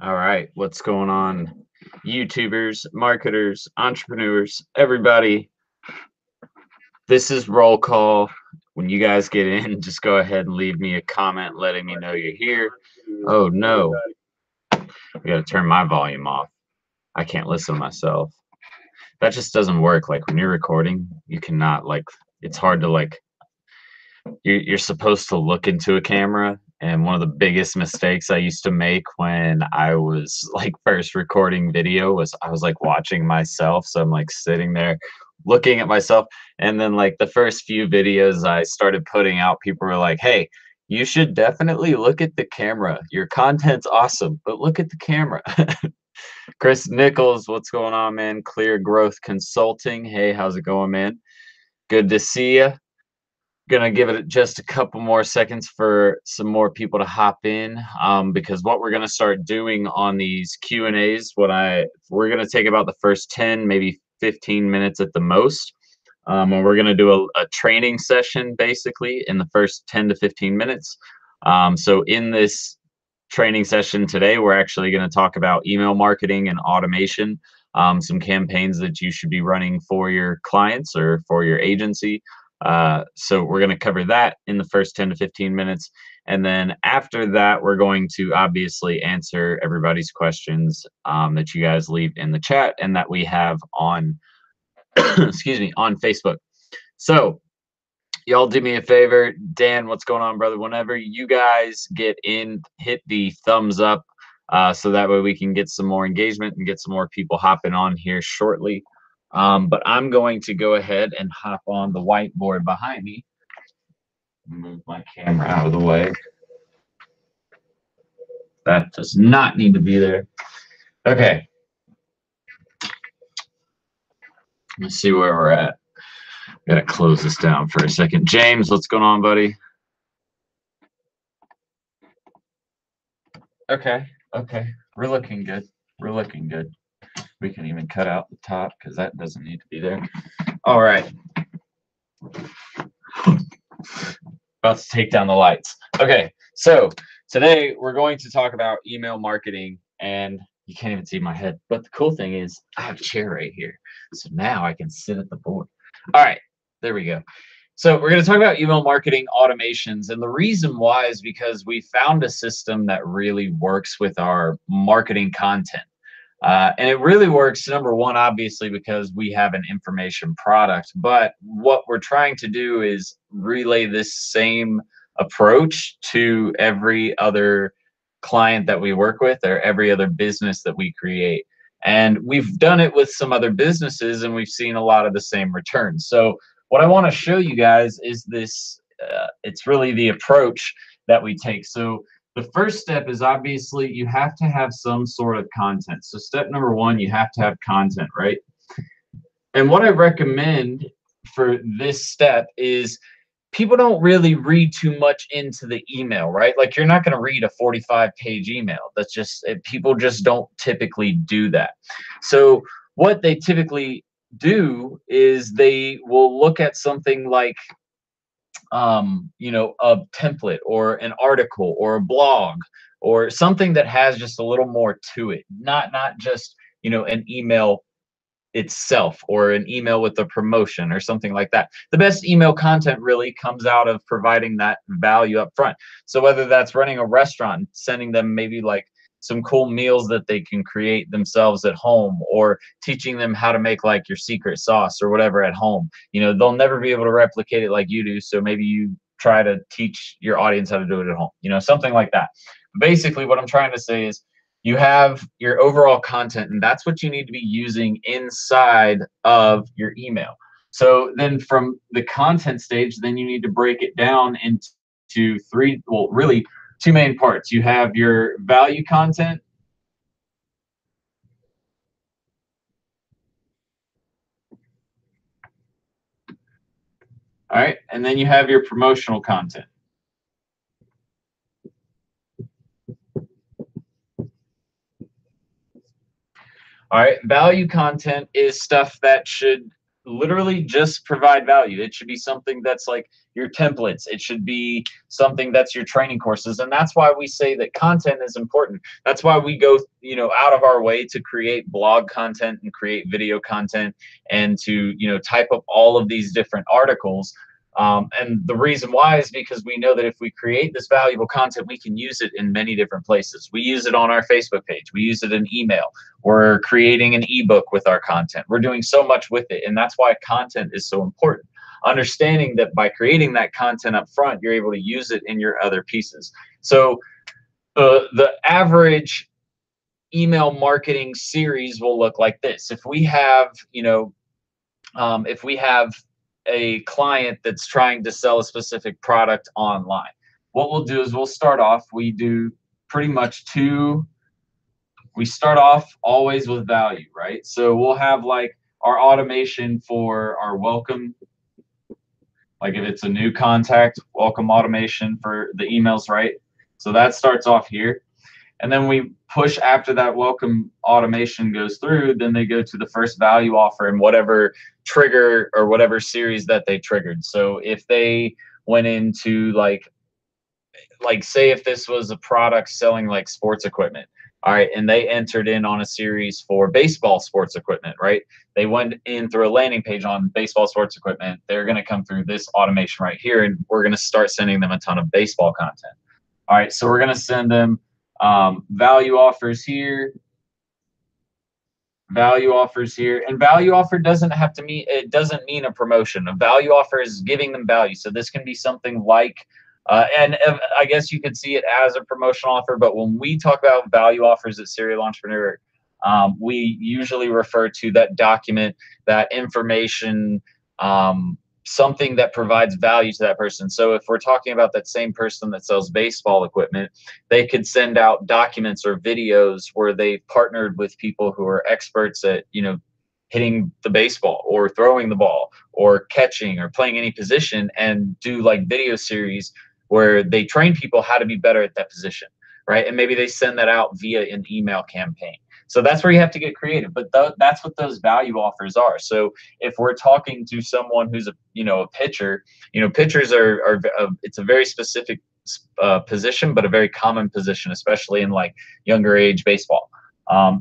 All right, what's going on? YouTubers, marketers, entrepreneurs, everybody. This is roll call. When you guys get in, just go ahead and leave me a comment letting me know you're here. Oh no, I gotta turn my volume off. I can't listen to myself. That just doesn't work. Like when you're recording, you cannot it's hard to you're supposed to look into a camera. And one of the biggest mistakes I used to make when I was like first recording video was I was like watching myself. So I'm like sitting there looking at myself. And then like the first few videos I started putting out, people were like, hey, you should definitely look at the camera. Your content's awesome, but look at the camera. Chris Nichols, what's going on, man? Clear Growth Consulting. Hey, how's it going, man? Good to see you. Gonna give it just a couple more seconds for some more people to hop in, because what we're gonna start doing on these Q&As, we're gonna take about the first 10, maybe 15 minutes at the most, and we're gonna do a training session basically in the first 10 to 15 minutes. So in this training session today, we're actually gonna talk about email marketing and automation, some campaigns that you should be running for your clients or for your agency. So we're going to cover that in the first 10 to 15 minutes. And then after that, we're going to obviously answer everybody's questions that you guys leave in the chat and that we have on, excuse me, on Facebook. So y'all do me a favor. Dan, what's going on, brother? Whenever you guys get in, hit the thumbs up so that way we can get some more engagement and get some more people hopping on here shortly. But I'm going to go ahead and hop on the whiteboard behind me. Move my camera out of the way. That does not need to be there. Okay. Let's see where we're at. Gotta close this down for a second. James, what's going on, buddy? Okay. Okay. We're looking good. We're looking good. We can even cut out the top because that doesn't need to be there. All right. About to take down the lights. Okay, so today we're going to talk about email marketing, and you can't even see my head. But the cool thing is I have a chair right here. So now I can sit at the board. All right, there we go. So we're going to talk about email marketing automations. And the reason why is because we found a system that really works with our marketing content. And it really works, number one, obviously, because we have an information product. But what we're trying to do is relay this same approach to every other client that we work with or every other business that we create. And we've done it with some other businesses and we've seen a lot of the same returns. So what I want to show you guys is this, it's really the approach that we take. So the first step is obviously you have to have some sort of content. So step number one, you have to have content, right? And what I recommend for this step is people don't really read too much into the email, right? Like you're not going to read a 45-page email. That's just, people just don't typically do that. So what they typically do is they will look at something like you know, a template or an article or a blog or something that has just a little more to it, not just, you know, an email itself or an email with a promotion or something like that. The best email content really comes out of providing that value up front. So whether that's running a restaurant, sending them maybe like some cool meals that they can create themselves at home, or teaching them how to make like your secret sauce or whatever at home. You know, they'll never be able to replicate it like you do. So maybe you try to teach your audience how to do it at home, you know, something like that. Basically, what I'm trying to say is you have your overall content, and that's what you need to be using inside of your email. So then from the content stage, then you need to break it down into three, well, really two main parts. You have your value content. All right, and then you have your promotional content. All right, value content is stuff that should literally just provide value. It should be something that's like your templates. It should be something that's your training courses. And that's why we say that content is important. That's why we go, out of our way to create blog content and create video content and to, type up all of these different articles. And the reason why is because we know that if we create this valuable content, we can use it in many different places. We use it on our Facebook page. We use it in email. We're creating an ebook with our content. We're doing so much with it. And that's why content is so important. Understanding that by creating that content up front, you're able to use it in your other pieces. So the average email marketing series will look like this. If we have, if we have a client that's trying to sell a specific product online, what we'll do is we'll start off, we do pretty much we start off always with value, right? So we'll have like our automation for our welcome, like if it's a new contact, welcome automation for the emails, right? So that starts off here. And then we push after that welcome automation goes through, then they go to the first value offer and whatever trigger or whatever series that they triggered. So if they went into like say if this was a product selling like sports equipment, all right, and they entered in on a series for baseball sports equipment, right? They went in through a landing page on baseball sports equipment. They're going to come through this automation right here, and we're going to start sending them a ton of baseball content. All right, so we're going to send them value offers here, value offers here, and value offer doesn't have to mean, it doesn't mean a promotion. A value offer is giving them value. So this can be something like, and I guess you could see it as a promotional offer, but when we talk about value offers at Serial Entrepreneur, we usually refer to that document, that information, something that provides value to that person. So if we're talking about that same person that sells baseball equipment, they could send out documents or videos where they've partnered with people who are experts at, hitting the baseball or throwing the ball or catching or playing any position, and do like video series where they train people how to be better at that position, right? And maybe they send that out via an email campaign. So that's where you have to get creative, but that's what those value offers are. So if we're talking to someone who's a pitcher, pitchers are it's a very specific position, but a very common position, especially in like younger age baseball.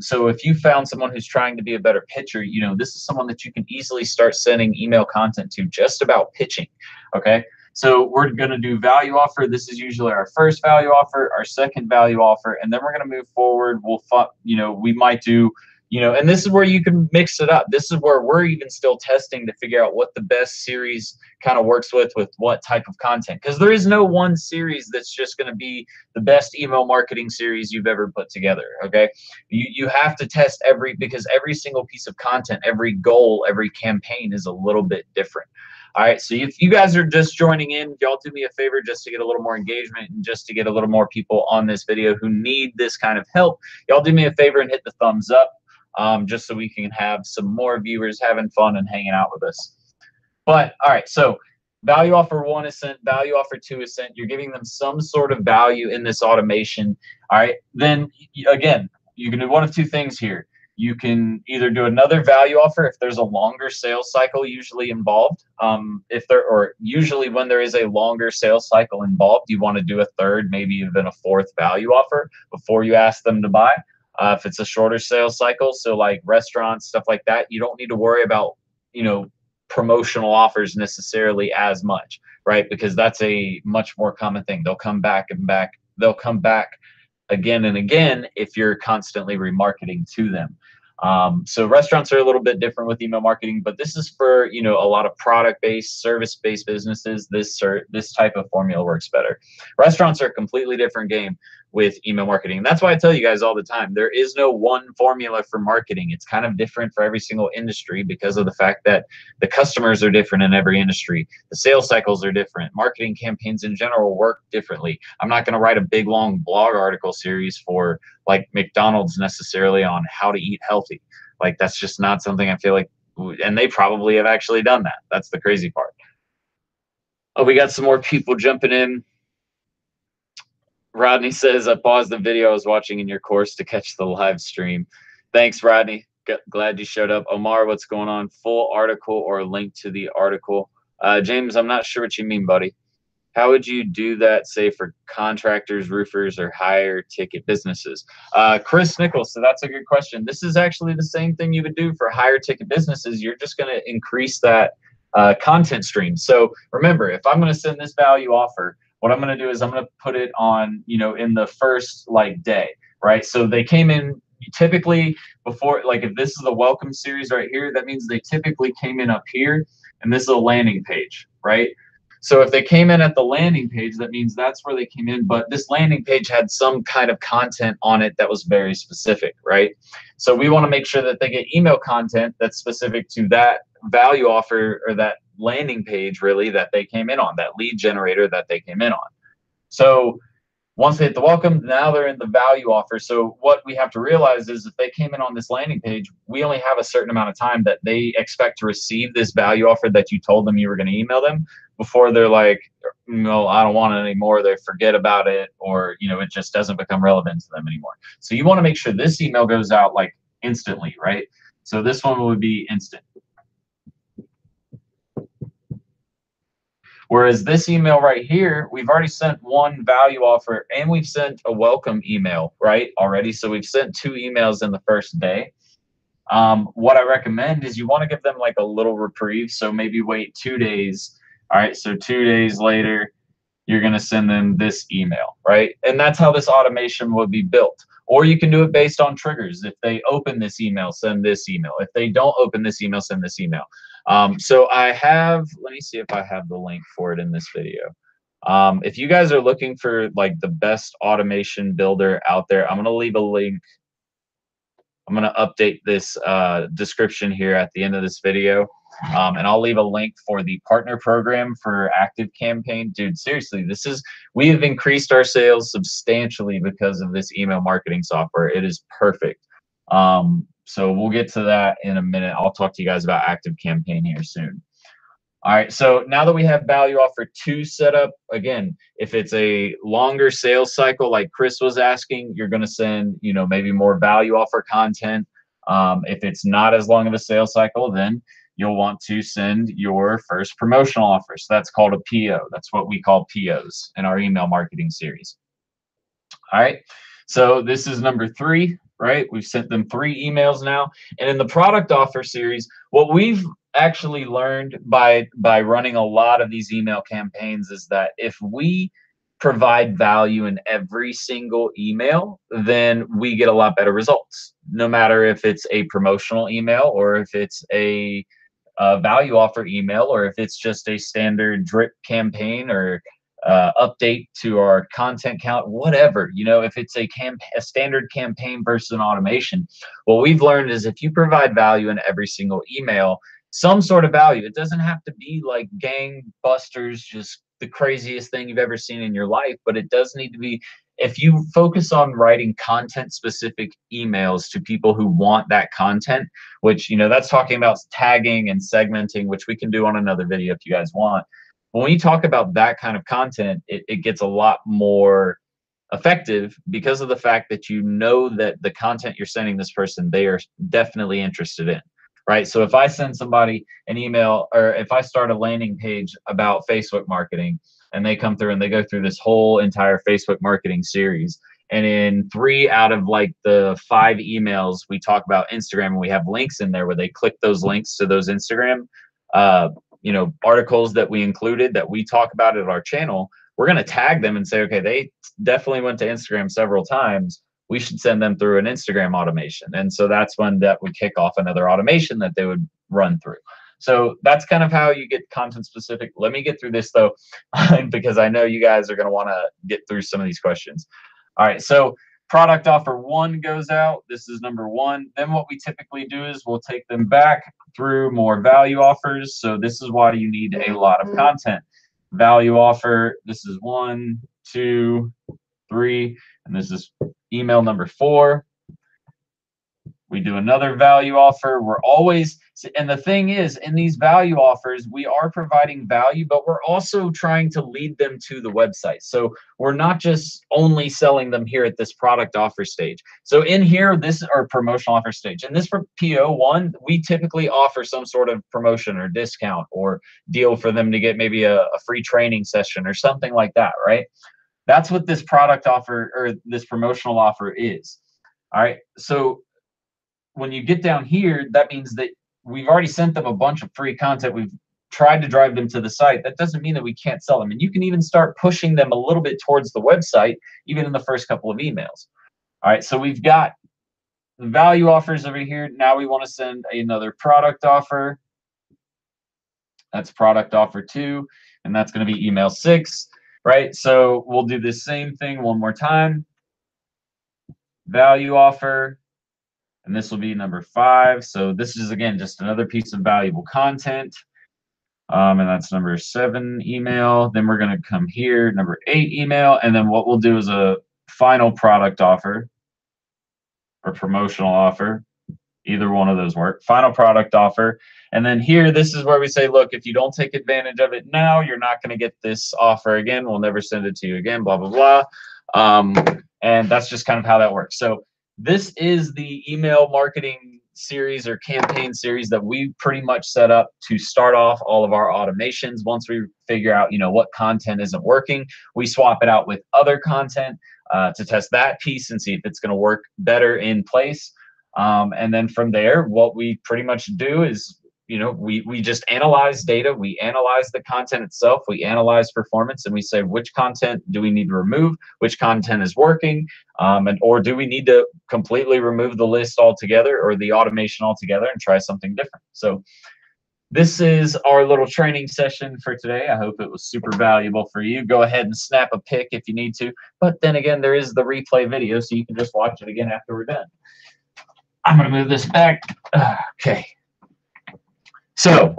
So if you found someone who's trying to be a better pitcher, this is someone that you can easily start sending email content to just about pitching. Okay. So we're going to do value offer. This is usually our first value offer, our second value offer, and then we're going to move forward. We might do, and this is where you can mix it up. This is where we're even still testing to figure out what the best series kind of works with what type of content. Because there is no one series that's just going to be the best email marketing series you've ever put together, okay? You have to test because every single piece of content, every goal, every campaign is a little bit different. All right, so if you guys are just joining in, y'all do me a favor just to get a little more engagement and just to get a little more people on this video who need this kind of help. Y'all do me a favor and hit the thumbs up, just so we can have some more viewers having fun and hanging out with us. But all right, so value offer 1 is sent, value offer 2 is sent. You're giving them some sort of value in this automation. All right, then again, you can do one of two things here. You can either do another value offer if there's a longer sales cycle usually involved. Usually when there is a longer sales cycle involved, you want to do a third, maybe even a fourth value offer before you ask them to buy. If it's a shorter sales cycle, so like restaurants, stuff like that, you don't need to worry about, promotional offers necessarily as much, right? Because that's a much more common thing. They'll come back and back. They'll come back again and again if you're constantly remarketing to them. So restaurants are a little bit different with email marketing, but this is for, a lot of product-based, service-based businesses. This type of formula works better. Restaurants are a completely different game with email marketing. That's why I tell you guys all the time, there is no one formula for marketing. It's kind of different for every single industry because of the fact that the customers are different in every industry. The sales cycles are different. Marketing campaigns in general work differently. I'm not going to write a big, long blog article series for like McDonald's necessarily on how to eat healthy. Like that's just not something I feel like, and they probably have actually done that. That's the crazy part. Oh, we got some more people jumping in. Rodney says, I paused the video I was watching in your course to catch the live stream. Thanks, Rodney. Glad you showed up. Omar, what's going on? Full article or link to the article? James, I'm not sure what you mean, buddy. How would you do that, say, for contractors, roofers, or higher ticket businesses? Chris Nichols, so that's a good question. This is actually the same thing you would do for higher ticket businesses. You're just going to increase that content stream. So remember, if I'm going to send this value offer, what I'm going to do is I'm going to put it on, in the first like day, right? So they came in typically before, like if this is the welcome series right here, that means they typically came in up here, and this is a landing page, right? So if they came in at the landing page, that means that's where they came in. But this landing page had some kind of content on it that was very specific, right? So we want to make sure that they get email content that's specific to that value offer or that landing page, really, that they came in on, that lead generator that they came in on. So once they hit the welcome, now they're in the value offer. So what we have to realize is if they came in on this landing page, we only have a certain amount of time that they expect to receive this value offer that you told them you were going to email them before they're like, no, I don't want it anymore. They forget about it, or, it just doesn't become relevant to them anymore. So you want to make sure this email goes out like instantly, right? So this one would be instant. Whereas this email right here, we've already sent one value offer and we've sent a welcome email, right, already. So we've sent 2 emails in the first day. What I recommend is you want to give them like a little reprieve. So maybe wait 2 days. All right, so 2 days later, you're going to send them this email, right? And that's how this automation will be built. Or you can do it based on triggers. If they open this email, send this email. If they don't open this email, send this email. So I have, let me see if I have the link for it in this video. If you guys are looking for like the best automation builder out there, I'm going to leave a link. I'm going to update this description here at the end of this video. And I'll leave a link for the partner program for Active Campaign. Dude, seriously, we have increased our sales substantially because of this email marketing software. It is perfect. So we'll get to that in a minute. I'll talk to you guys about Active Campaign here soon. All right, so now that we have value offer 2 set up, again, if it's a longer sales cycle like Chris was asking, you're going to send, maybe more value offer content. If it's not as long of a sales cycle, then you'll want to send your first promotional offer. So that's called a PO. That's what we call POs in our email marketing series. All right, so this is number 3, right? We've sent them 3 emails now. And in the product offer series, what we've actually learned by running a lot of these email campaigns is that if we provide value in every single email, then we get a lot better results, no matter if it's a promotional email or if it's a value offer email or if it's just a standard drip campaign or update to our content count, whatever, if it's a standard campaign versus an automation. What we've learned is if you provide value in every single email, some sort of value, it doesn't have to be like gangbusters, just the craziest thing you've ever seen in your life, but it does need to be, if you focus on writing content specific emails to people who want that content, which, that's talking about tagging and segmenting, which we can do on another video if you guys want. When you talk about that kind of content, it gets a lot more effective because of the fact that that the content you're sending this person, they are definitely interested in, right? So if I send somebody an email or if I start a landing page about Facebook marketing and they come through and they go through this whole entire Facebook marketing series, and in 3 out of like the 5 emails, we talk about Instagram and we have links in there where they click those links to those Instagram articles that we included that we talk about at our channel, we're going to tag them and say, okay, they definitely went to Instagram several times. We should send them through an Instagram automation. And so that's when that would kick off another automation that they would run through. So that's kind of how you get content specific. Let me get through this though, because I know you guys are going to want to get through some of these questions. All right, so product offer 1 goes out. This is number 1. Then what we typically do is we'll take them back through more value offers. So this is why you need a lot of content. Value offer, this is 1, 2, 3, and this is email number 4. We do another value offer. We're always, And the thing is, in these value offers, we are providing value, but we're also trying to lead them to the website. So we're not just only selling them here at this product offer stage. So in here, this is our promotional offer stage. And this for PO1, we typically offer some sort of promotion or discount or deal for them to get maybe a free training session or something like that, right? That's what this product offer or this promotional offer is. All right. So when you get down here, that means that we've already sent them a bunch of free content. We've tried to drive them to the site. That doesn't mean that we can't sell them. And you can even start pushing them a little bit towards the website, even in the first couple of emails. All right. So we've got the value offers over here. Now we want to send another product offer. That's product offer 2, and that's going to be email 6, right? So we'll do the same thing one more time. Value offer, and this will be number 5. So this is, again, just another piece of valuable content. And that's number 7 email. Then we're going to come here, number 8 email. And then what we'll do is a final product offer or promotional offer. Either one of those work. Final product offer. And then here, this is where we say, look, if you don't take advantage of it now, you're not going to get this offer again. We'll never send it to you again, blah, blah, blah. And that's just kind of how that works. So this is the email marketing series or campaign series that we pretty much set up to start off all of our automations. Once we figure out, what content isn't working, we swap it out with other content to test that piece and see if it's going to work better in place. And then from there, what we pretty much do is, we just analyze data, we analyze the content itself, we analyze performance, and we say which content do we need to remove, which content is working, or do we need to completely remove the list altogether or the automation altogether and try something different. So this is our little training session for today. I hope it was super valuable for you. Go ahead and snap a pic if you need to. But then again, there is the replay video, so you can just watch it again after we're done. I'm going to move this back. Okay. So,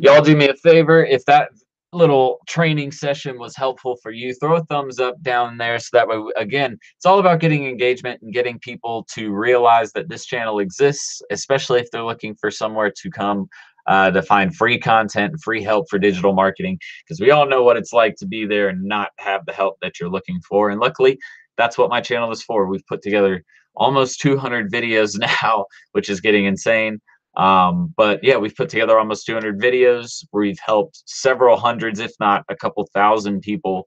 y'all do me a favor. If that little training session was helpful for you, throw a thumbs up down there so that way, again, it's all about getting engagement and getting people to realize that this channel exists, especially if they're looking for somewhere to come to find free content and free help for digital marketing, because we all know what it's like to be there and not have the help that you're looking for. And luckily, that's what my channel is for. We've put together almost 200 videos now, which is getting insane. But yeah, we've put together almost 200 videos. We've helped several hundreds, if not a couple thousand people,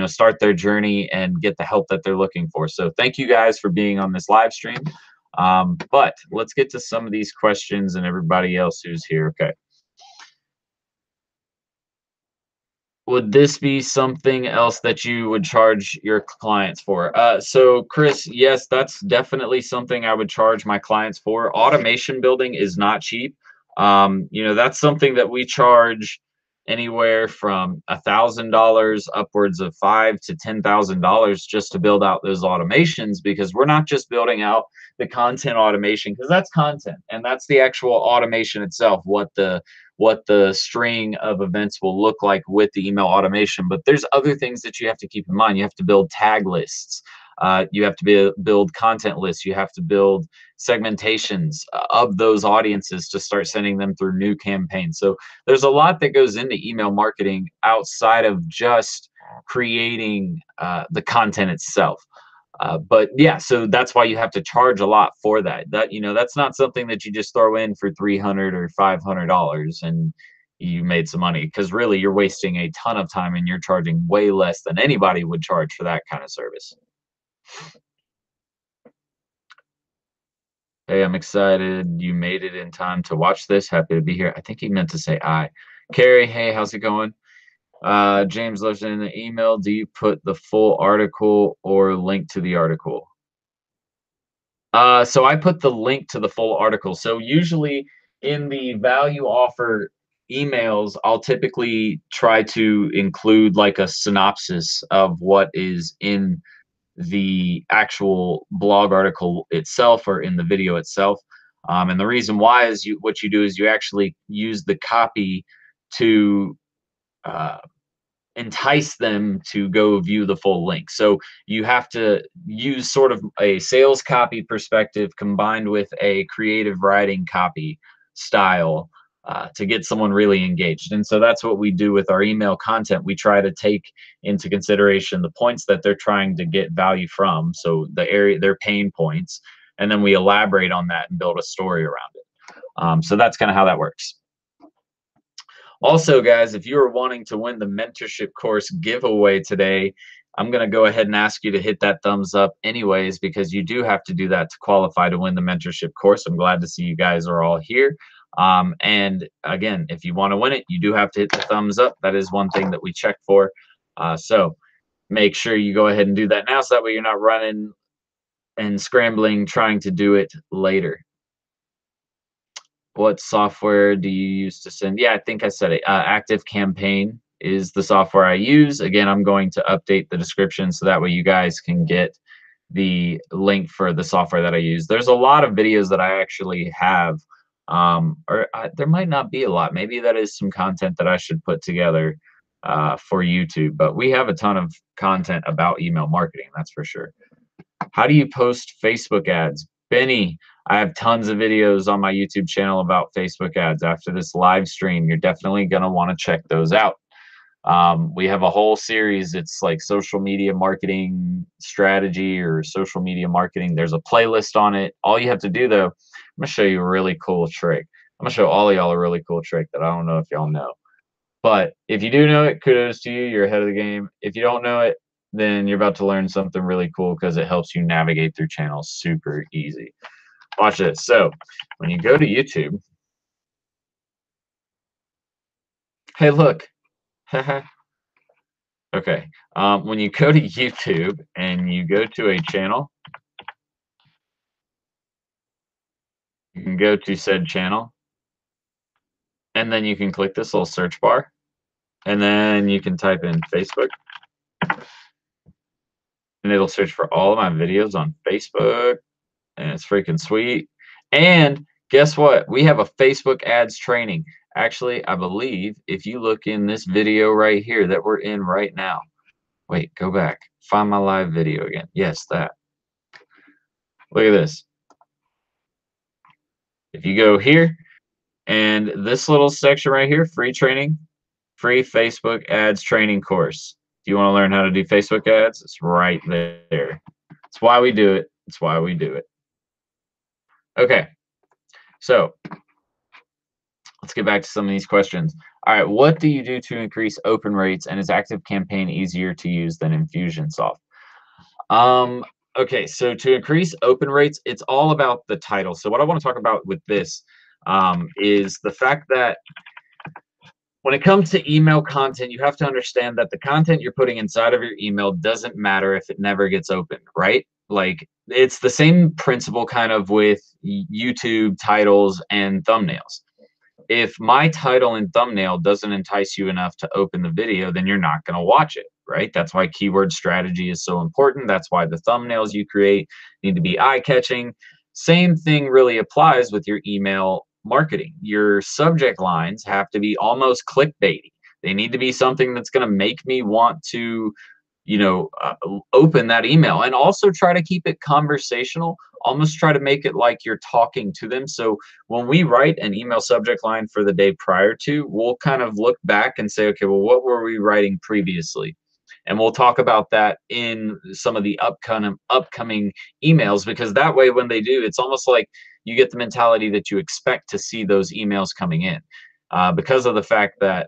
start their journey and get the help that they're looking for. So thank you guys for being on this live stream. But let's get to some of these questions and everybody else who's here. Okay. Would this be something else that you would charge your clients for? So Chris, yes, that's definitely something I would charge my clients for. Automation building is not cheap. That's something that we charge anywhere from $1,000 upwards of $5,000 to $10,000 just to build out those automations, because we're not just building out the content automation, because that's content and that's the actual automation itself, what the string of events will look like with the email automation. But there's other things that you have to keep in mind. You have to build tag lists. You have to build content lists. You have to build segmentations of those audiences to start sending them through new campaigns. So there's a lot that goes into email marketing outside of just creating the content itself. But yeah, so that's why you have to charge a lot for that. That's not something that you just throw in for $300 or $500 and you made some money, because really you're wasting a ton of time and you're charging way less than anybody would charge for that kind of service. Hey, I'm excited you made it in time to watch this. Happy to be here. I think he meant to say I. Carrie, hey, how's it going? James left in the email. Do you put the full article or link to the article? So I put the link to the full article. So usually in the value offer emails, I'll typically try to include like a synopsis of what is in the actual blog article itself or in the video itself. And the reason why is what you do is you actually use the copy to entice them to go view the full link. So you have to use sort of a sales copy perspective combined with a creative writing copy style to get someone really engaged. And so that's what we do with our email content. We try to take into consideration the points that they're trying to get value from, so the area, their pain points, and then we elaborate on that and build a story around it. So that's kind of how that works. Also, guys, if you are wanting to win the mentorship course giveaway today, I'm going to go ahead and ask you to hit that thumbs up anyways, because you do have to do that to qualify to win the mentorship course. I'm glad to see you guys are all here. And again, if you want to win it, you do have to hit the thumbs up. That is one thing that we check for. So make sure you go ahead and do that now, so that way you're not running and scrambling trying to do it later. What software do you use to send? Yeah, I think I said it. Active Campaign is the software I use. Again, I'm going to update the description so that way you guys can get the link for the software that I use. There's a lot of videos that I actually have, there might not be a lot. Maybe that is some content that I should put together for YouTube, but we have a ton of content about email marketing, that's for sure. How do you post Facebook ads? Benny, I have tons of videos on my YouTube channel about Facebook ads. After this live stream, you're definitely going to want to check those out. We have a whole series. It's like social media marketing strategy or social media marketing. There's a playlist on it. All you have to do, though, I'm going to show you a really cool trick. I'm going to show all of y'all a really cool trick that I don't know if y'all know. But if you do know it, kudos to you. You're ahead of the game. If you don't know it, then you're about to learn something really cool, because it helps you navigate through channels super easy. Watch this. So when you go to YouTube, hey, look. Okay. When you go to YouTube and you go to a channel, you can go to said channel, and then you can click this little search bar, and then you can type in Facebook, and it'll search for all of my videos on Facebook, and it's freaking sweet. And guess what? We have a Facebook ads training. Actually, I believe if you look in this video right here that we're in right now, wait, go back, find my live video again. Yes, that. Look at this. If you go here, and this little section right here, free training, free Facebook ads training course. Do you want to learn how to do Facebook ads? It's right there. It's why we do it. It's why we do it. Okay, so let's get back to some of these questions. All right, what do you do to increase open rates, and is Active Campaign easier to use than Infusionsoft? Okay, so to increase open rates, it's all about the title. So what I want to talk about with this is the fact that when it comes to email content, you have to understand that the content you're putting inside of your email doesn't matter if it never gets opened, right? Like, it's the same principle kind of with YouTube titles and thumbnails. If my title and thumbnail doesn't entice you enough to open the video, then you're not going to watch it, right? That's why keyword strategy is so important. That's why the thumbnails you create need to be eye-catching. Same thing really applies with your email marketing. Your subject lines have to be almost clickbaity. They need to be something that's going to make me want to, open that email, and also try to keep it conversational. Almost try to make it like you're talking to them. So when we write an email subject line for the day prior to, we'll kind of look back and say, okay, well, what were we writing previously? And we'll talk about that in some of the upcoming emails, because that way when they do, it's almost like you get the mentality that you expect to see those emails coming in, because of the fact that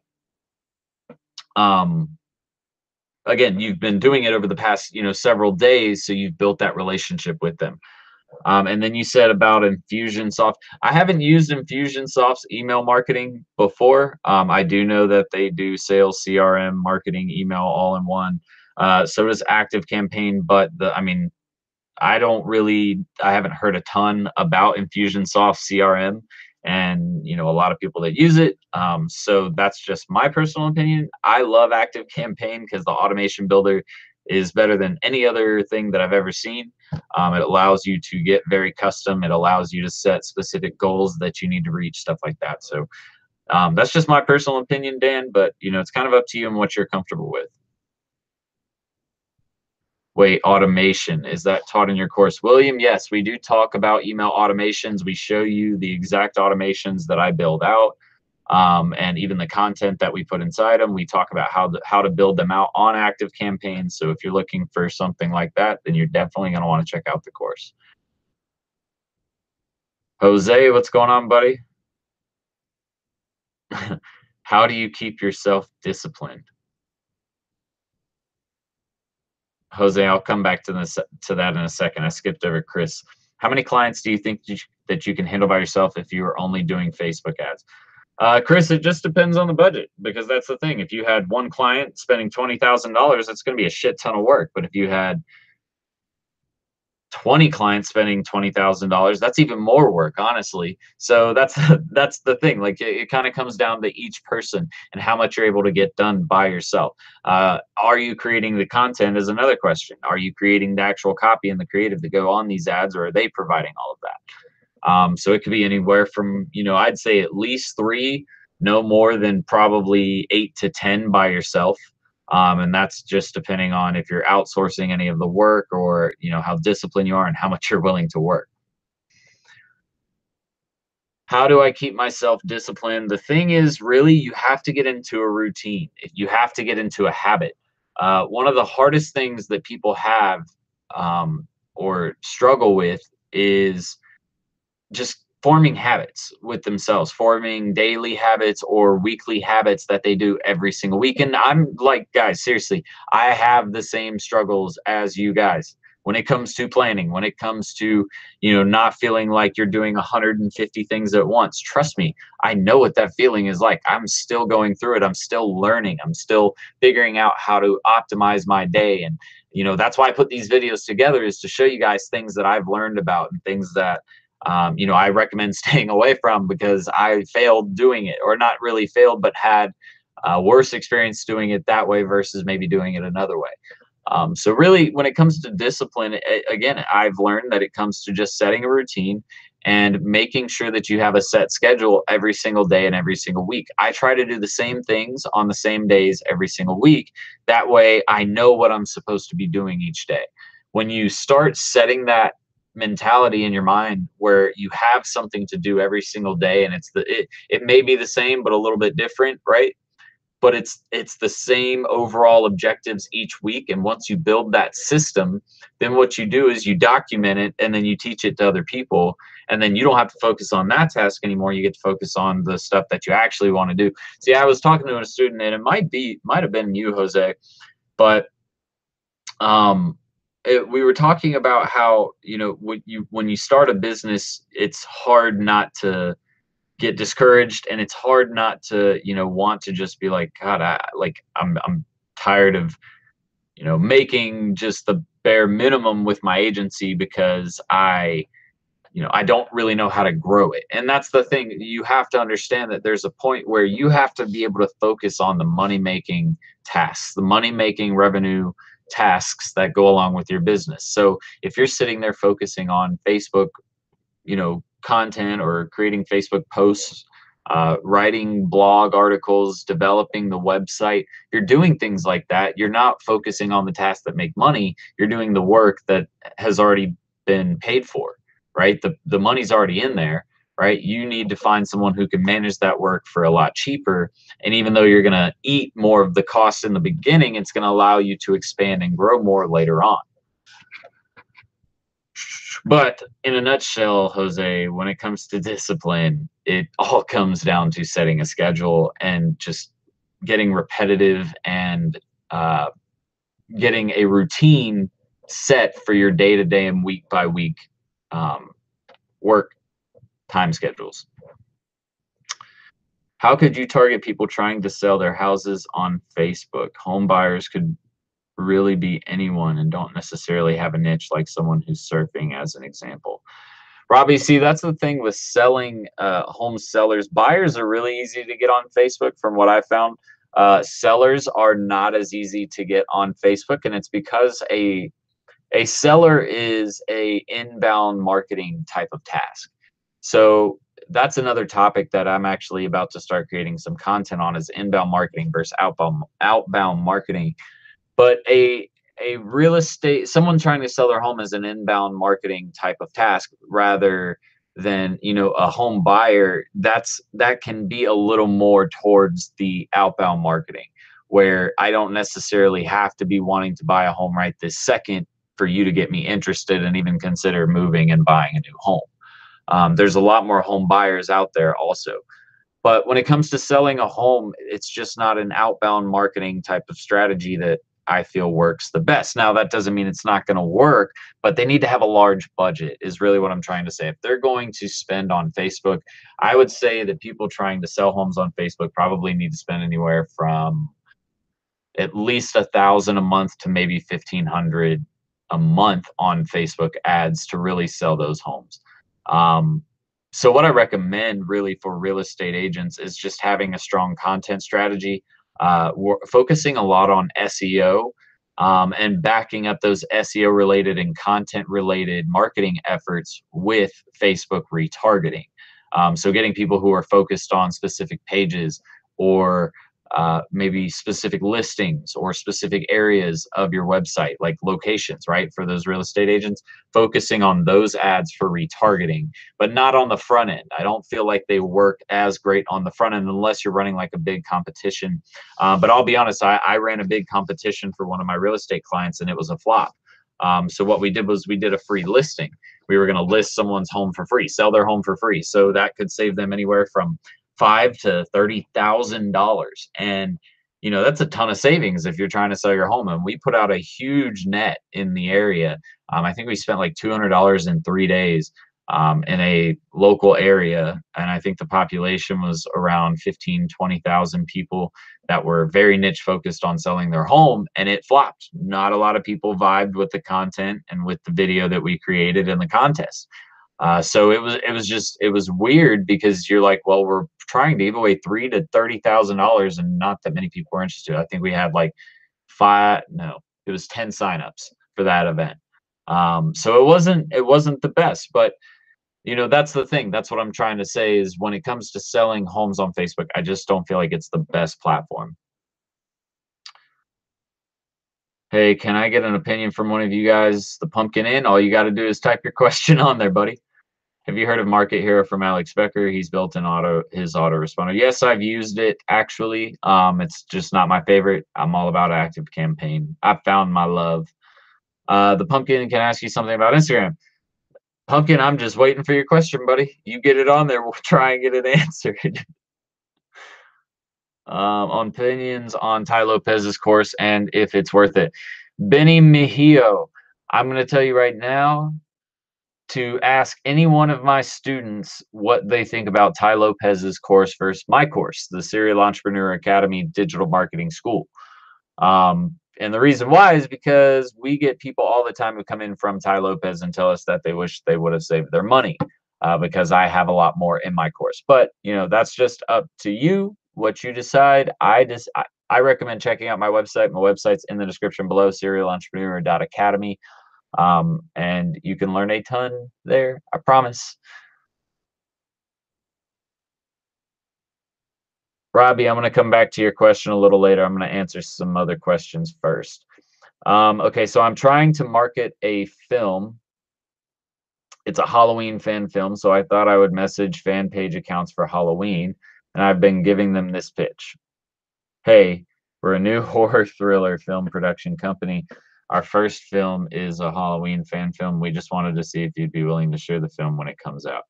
again, you've been doing it over the past, several days, so you've built that relationship with them. And then you said about Infusionsoft. I haven't used Infusionsoft's email marketing before. I do know that they do sales, CRM, marketing, email, all in one. So does Active Campaign, but I haven't heard a ton about Infusionsoft CRM, and a lot of people that use it. So that's just my personal opinion. I love Active Campaign because the automation builder is better than any other thing that I've ever seen. It allows you to get very custom. It allows you to set specific goals that you need to reach, stuff like that. So That's just my personal opinion, Dan, but it's kind of up to you and what you're comfortable with. Wait, automation, is that taught in your course? William, yes, we do talk about email automations. We show you the exact automations that I build out, and even the content that we put inside them. We talk about how to build them out on active campaigns. So if you're looking for something like that, then you're definitely going to want to check out the course. Jose, what's going on, buddy? How do you keep yourself disciplined? Jose, I'll come back to that in a second. I skipped over Chris. How many clients do you think that you can handle by yourself if you are only doing Facebook ads? Chris, it just depends on the budget, because that's the thing. If you had one client spending $20,000, that's going to be a shit ton of work. But if you had 20 clients spending $20,000, that's even more work, honestly. So that's that's the thing. Like it kind of comes down to each person and how much you're able to get done by yourself. Are you creating the content is another question. Are you creating the actual copy and the creative to go on these ads, or are they providing all of that? So it could be anywhere from, I'd say at least 3, no more than probably 8 to 10 by yourself. And that's just depending on if you're outsourcing any of the work, or how disciplined you are and how much you're willing to work. How do I keep myself disciplined? The thing is, really, you have to get into a routine. You have to get into a habit. One of the hardest things that people have, or struggle with, is just forming habits with themselves, forming daily habits or weekly habits that they do every single week. And I'm like, guys, seriously, I have the same struggles as you guys when it comes to planning, when it comes to, not feeling like you're doing 150 things at once. Trust me, I know what that feeling is like. I'm still going through it. I'm still learning. I'm still figuring out how to optimize my day. And, that's why I put these videos together, is to show you guys things that I've learned about and things that I recommend staying away from, because I failed doing it, or not really failed, but had a worse experience doing it that way versus maybe doing it another way. So really, when it comes to discipline, again, I've learned that it comes to just setting a routine and making sure that you have a set schedule every single day and every single week. I try to do the same things on the same days every single week. That way I know what I'm supposed to be doing each day. When you start setting that mentality in your mind where you have something to do every single day, and it may be the same but a little bit different, right? But it's the same overall objectives each week. And once you build that system, then what you do is you document it, and then you teach it to other people, and then you don't have to focus on that task anymore. You get to focus on the stuff that you actually want to do. See, I was talking to a student, and it might have been you, Jose, but we were talking about how, when you start a business, it's hard not to get discouraged, and it's hard not to, want to just be like, God, I'm tired of, making just the bare minimum with my agency, because I don't really know how to grow it. And that's the thing. You have to understand that there's a point where you have to be able to focus on the money-making tasks, the money-making revenue tasks that go along with your business. So if you're sitting there focusing on Facebook, content, or creating Facebook posts, writing blog articles, developing the website, you're doing things like that. You're not focusing on the tasks that make money. You're doing the work that has already been paid for, right? The money's already in there, right? You need to find someone who can manage that work for a lot cheaper. And even though you're going to eat more of the cost in the beginning, it's going to allow you to expand and grow more later on. But in a nutshell, Jose, when it comes to discipline, it all comes down to setting a schedule and just getting repetitive, and getting a routine set for your day-to-day and week-by-week work time schedules. How could you target people trying to sell their houses on Facebook? Home buyers could really be anyone and don't necessarily have a niche, like someone who's surfing, as an example. Robbie, see, that's the thing with selling home sellers. Buyers are really easy to get on Facebook from what I found. Sellers are not as easy to get on Facebook, and it's because a seller is a inbound marketing type of task. So that's another topic that I'm actually about to start creating some content on, is inbound marketing versus outbound marketing. But a real estate someone trying to sell their home is an inbound marketing type of task, rather than, a home buyer. That can be a little more towards the outbound marketing, where I don't necessarily have to be wanting to buy a home right this second for you to get me interested and even consider moving and buying a new home. There's a lot more home buyers out there also. But when it comes to selling a home, it's just not an outbound marketing type of strategy that I feel works the best. Now, that doesn't mean it's not going to work, but they need to have a large budget, is really what I'm trying to say. If they're going to spend on Facebook, I would say that people trying to sell homes on Facebook probably need to spend anywhere from at least 1,000 a month to maybe 1,500 a month on Facebook ads to really sell those homes. So what I recommend really for real estate agents is just having a strong content strategy, focusing a lot on SEO, and backing up those SEO related and content related marketing efforts with Facebook retargeting. So getting people who are focused on specific pages, or maybe specific listings or specific areas of your website, like locations, right? For those real estate agents, focusing on those ads for retargeting, but not on the front end. I don't feel like they work as great on the front end unless you're running like a big competition. But I'll be honest, I ran a big competition for one of my real estate clients and it was a flop. So what we did was we did a free listing. We were going to list someone's home for free, sell their home for free. So that could save them anywhere from $5,000 to $30,000, and that's a ton of savings if you're trying to sell your home. And we put out a huge net in the area. I think we spent like $200 in 3 days, in a local area, and I think the population was around 20,000 people that were very niche focused on selling their home, and it flopped. Not a lot of people vibed with the content and with the video that we created in the contest. So it was weird, because you're like, well, we're trying to give away $3,000 to $30,000, and not that many people were interested. I think we had like it was 10 signups for that event. So it wasn't the best, but that's the thing. That's what I'm trying to say, is when it comes to selling homes on Facebook, I just don't feel like it's the best platform. Hey, can I get an opinion from one of you guys? The Pumpkin Inn. All you got to do is type your question on there, buddy. Have you heard of Market Hero from Alex Becker? He's built his autoresponder. Yes, I've used it actually. It's just not my favorite. I'm all about active campaign. I found my love. The Pumpkin can ask you something about Instagram. Pumpkin, I'm just waiting for your question, buddy. You get it on there, we'll try and get it answered. On opinions on Tai Lopez's course and if it's worth it. Benny Mejio, I'm going to tell you right now to ask any one of my students what they think about Tai Lopez's course versus my course, the Serial Entrepreneur Academy Digital Marketing School. And the reason why is because we get people all the time who come in from Tai Lopez and tell us that they wish they would have saved their money, because I have a lot more in my course. But that's just up to you what you decide. I recommend checking out my website. My website's in the description below, serialentrepreneur.academy. And you can learn a ton there, I promise. Robbie, I'm going to come back to your question a little later. I'm going to answer some other questions first. Okay, so I'm trying to market a film. It's a Halloween fan film, so I thought I would message fan page accounts for Halloween, and I've been giving them this pitch. Hey, we're a new horror thriller film production company. Our first film is a Halloween fan film. We just wanted to see if you'd be willing to share the film when it comes out.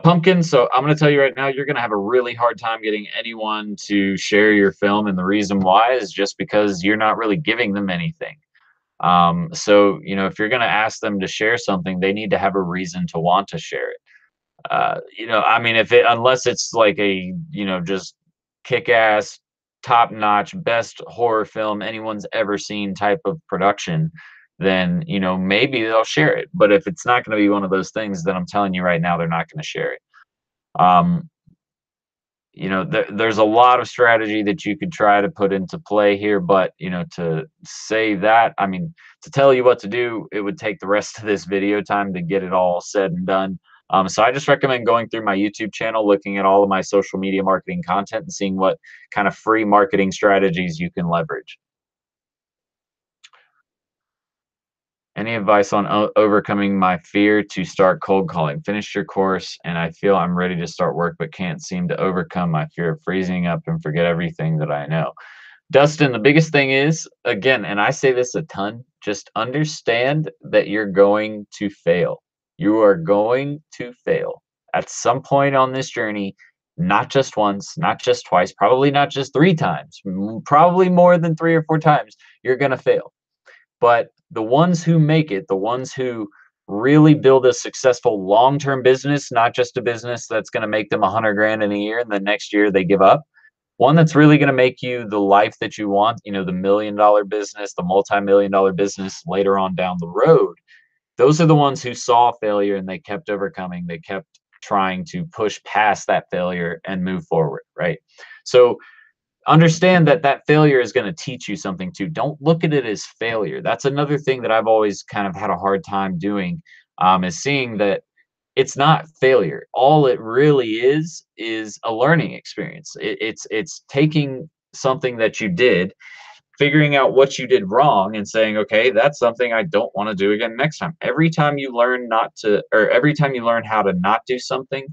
Pumpkin, so I'm going to tell you right now, you're going to have a really hard time getting anyone to share your film. And the reason why is just because you're not really giving them anything. So, if you're going to ask them to share something, they need to have a reason to want to share it. I mean, unless it's like a, just kick-ass, top-notch, best horror film anyone's ever seen type of production, then maybe they'll share it. But if it's not going to be one of those things, then I'm telling you right now, they're not going to share it. There's a lot of strategy that you could try to put into play here, but to say that, to tell you what to do, it would take the rest of this video time to get it all said and done. So I just recommend going through my YouTube channel, looking at all of my social media marketing content and seeing what kind of free marketing strategies you can leverage. Any advice on overcoming my fear to start cold calling? Finished your course and I feel I'm ready to start work, but can't seem to overcome my fear of freezing up and forget everything that I know. Dustin, the biggest thing is, again, and I say this a ton, just understand that you're going to fail. You are going to fail at some point on this journey, not just once, not just twice, probably not just three times, probably more than three or four times. You're going to fail. But the ones who make it, the ones who really build a successful long-term business, not just a business that's going to make them 100 grand in a year and the next year they give up, one that's really going to make you the life that you want, the $1 million business, the multi-million dollar business later on down the road. Those are the ones who saw failure and they kept overcoming, they kept trying to push past that failure and move forward, right? So understand that that failure is going to teach you something too. Don't look at it as failure. That's another thing that I've always kind of had a hard time doing, is seeing that it's not failure. All it really is a learning experience. It's taking something that you did, figuring out what you did wrong, and saying, okay, that's something I don't want to do again next time. Every time you learn not to, or every time you learn how to not do something,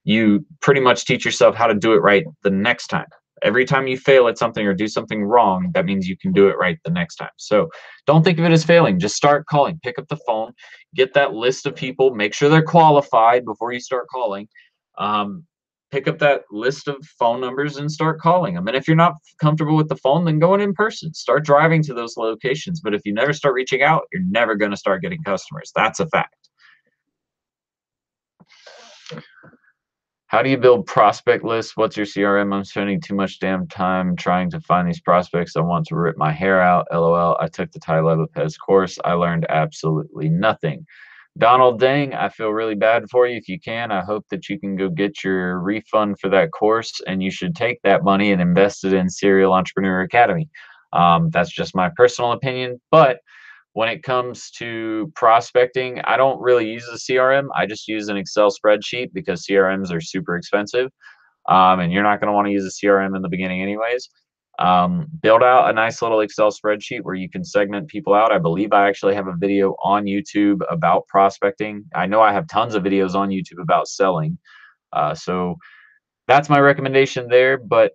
you pretty much teach yourself how to do it right the next time. Every time you fail at something or do something wrong, that means you can do it right the next time. So don't think of it as failing. Just start calling. Pick up the phone, get that list of people, make sure they're qualified before you start calling. Um, Pick up that list of phone numbers and start calling them. And if you're not comfortable with the phone, then go in person. Start driving to those locations. But if you never start reaching out, you're never going to start getting customers. That's a fact. How do you build prospect lists? What's your CRM? I'm spending too much damn time trying to find these prospects. I want to rip my hair out. LOL. I took the Tai Lopez course. I learned absolutely nothing. Donald, dang, I feel really bad for you. If you can, I hope that you can go get your refund for that course, and you should take that money and invest it in Serial Entrepreneur Academy. That's just my personal opinion, but when it comes to prospecting, I don't really use a CRM. I just use an Excel spreadsheet because CRMs are super expensive. And you're not going to want to use a CRM in the beginning, anyways. Build out a nice little Excel spreadsheet where you can segment people out. I believe I actually have a video on YouTube about prospecting. I know I have tons of videos on YouTube about selling. So that's my recommendation there. But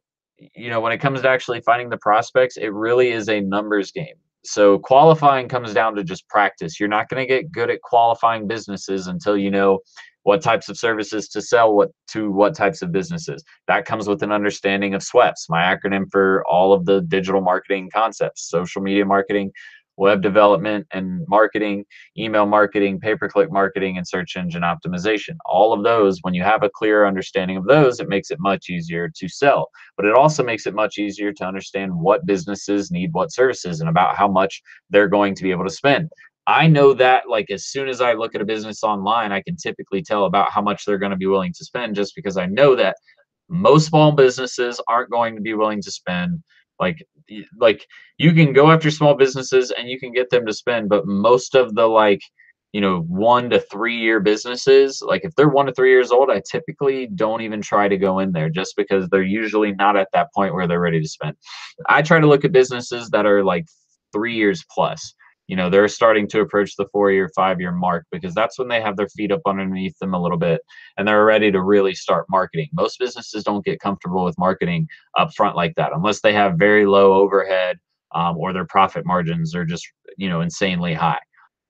when it comes to actually finding the prospects, it really is a numbers game. So qualifying comes down to just practice. You're not going to get good at qualifying businesses until you know what types of services to sell what types of businesses. That comes with an understanding of SWEPS, my acronym for all of the digital marketing concepts: social media marketing, web development and marketing, email marketing, pay-per-click marketing, and search engine optimization. All of those, when you have a clear understanding of those, it makes it much easier to sell. But it also makes it much easier to understand what businesses need what services and about how much they're going to be able to spend. I know that, like, as soon as I look at a business online, I can typically tell about how much they're going to be willing to spend, just because I know that most small businesses aren't going to be willing to spend like you can go after small businesses and you can get them to spend, but most of the 1 to 3 year businesses, like if they're 1 to 3 years old, I typically don't even try to go in there, just because they're usually not at that point where they're ready to spend. I try to look at businesses that are like 3 years plus. They're starting to approach the 4 year, 5 year mark, because that's when they have their feet up underneath them a little bit and they're ready to really start marketing. Most businesses don't get comfortable with marketing up front like that unless they have very low overhead, or their profit margins are just insanely high.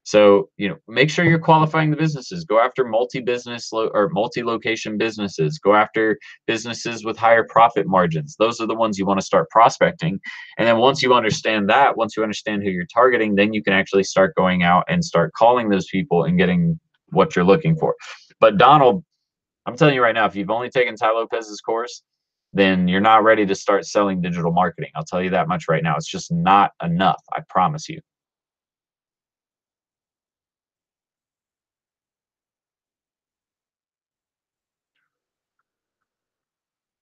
So make sure you're qualifying the businesses. Go after or multi-location businesses. Go after businesses with higher profit margins. Those are the ones you want to start prospecting. And then once you understand who you're targeting, then you can actually start going out and start calling those people and getting what you're looking for. But Donald, I'm telling you right now, if you've only taken Tai Lopez's course, then you're not ready to start selling digital marketing. I'll tell you that much right now. It's just not enough. I promise you.